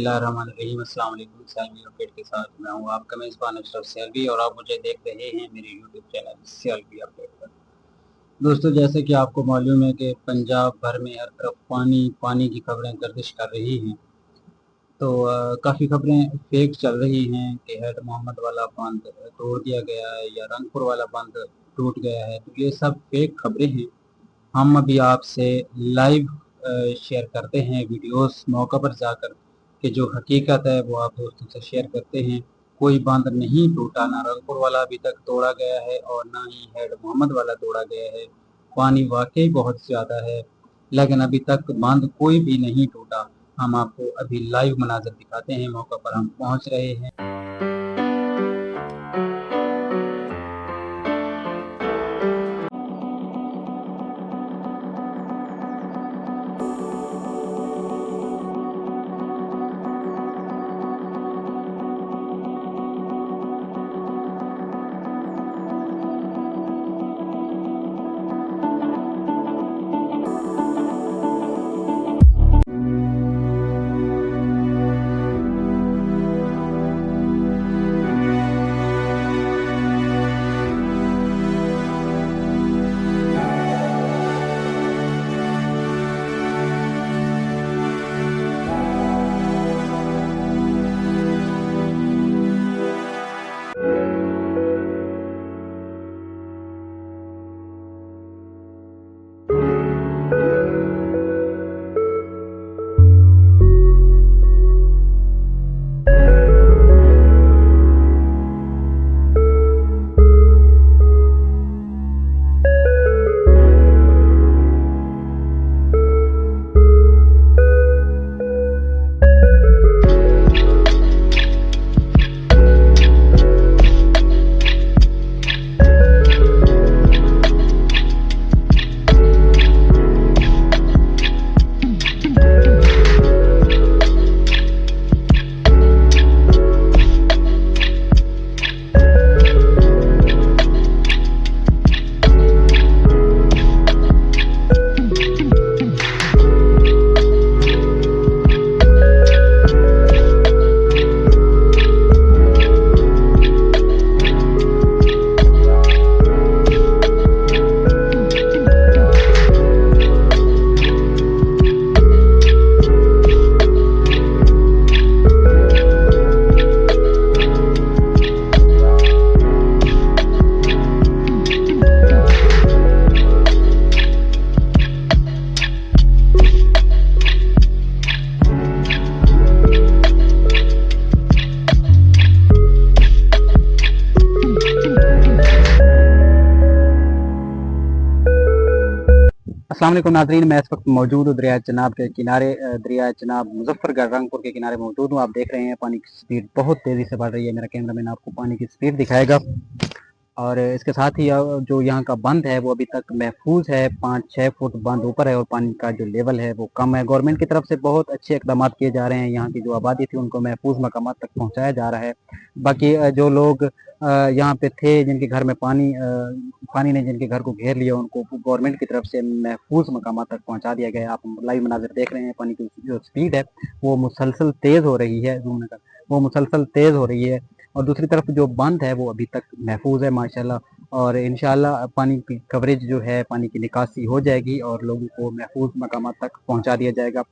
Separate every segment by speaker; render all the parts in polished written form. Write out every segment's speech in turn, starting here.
Speaker 1: बिस्मिल्लाहिर्रहमानिर्रहीम। अस्सलाम वालेकुम। सैलवी अपडेट के साथ मैं हूँ आपका मेज़बान अशरफ सैलवी और आप मुझे देख रहे हैं मेरे यूट्यूब चैनल सैलवी अपडेट पर। दोस्तों, जैसे कि आपको मालूम है कि पंजाब भर में हर तरफ पानी पानी की खबरें गर्दिश कर रही हैं। तो काफ़ी खबरें फेक चल रही हैं कि हेड मोहम्मद वाला बांध तोड़ दिया गया है या रंगपुर वाला बांध टूट गया है। तो ये सब फेक खबरें हैं। हम अभी आपसे लाइव शेयर करते हैं वीडियोस मौका पर जाकर कि जो हकीकत है वो आप दोस्तों से शेयर करते हैं। कोई बांध नहीं टूटा, ना रंगपुर वाला अभी तक तोड़ा गया है और ना ही हेड मोहम्मद वाला तोड़ा गया है। पानी वाकई बहुत ज़्यादा है, लेकिन अभी तक बांध कोई भी नहीं टूटा। हम आपको अभी लाइव मनाज़र दिखाते हैं, मौका पर हम पहुंच रहे हैं। अस्सलाम वालेकुम नाज़रीन, मैं इस वक्त मौजूद हूँ दरिया चनाब के किनारे। दरिया चनाब मुजफ्फरगढ़ रंगपुर के किनारे मौजूद हूँ। आप देख रहे हैं पानी की स्पीड बहुत तेज़ी से बढ़ रही है। मेरा कैमरामैन आपको पानी की स्पीड दिखाएगा। और इसके साथ ही जो यहाँ का बंद है वो अभी तक महफूज है। 5-6 फुट बंद ऊपर है और पानी का जो लेवल है वो कम है। गवर्नमेंट की तरफ से बहुत अच्छे इकदाम किए जा रहे हैं। यहाँ की जो आबादी थी उनको महफूज मकामात तक पहुँचाया जा रहा है। बाकी जो लोग यहाँ पे थे जिनके घर में पानी ने जिनके घर को घेर लिया, उनको गवर्नमेंट की तरफ से महफूज मकामात तक पहुँचा दिया गया है। आप लाइव मनाज़र देख रहे हैं। पानी की जो स्पीड है वो मुसलसल तेज़ हो रही है, वो मुसलसल तेज़ हो रही है। और दूसरी तरफ जो बंद है वो अभी तक महफूज है माशाल्लाह। और इंशाल्लाह पानी की कवरेज जो है, पानी की निकासी हो जाएगी और लोगों को महफूज मकामात तक पहुंचा दिया जाएगा।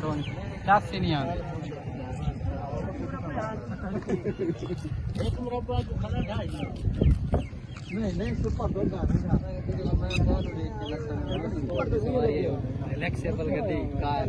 Speaker 1: 85 नहीं आते नहीं सुपर दो रिलैक्सेबल गद्दी कार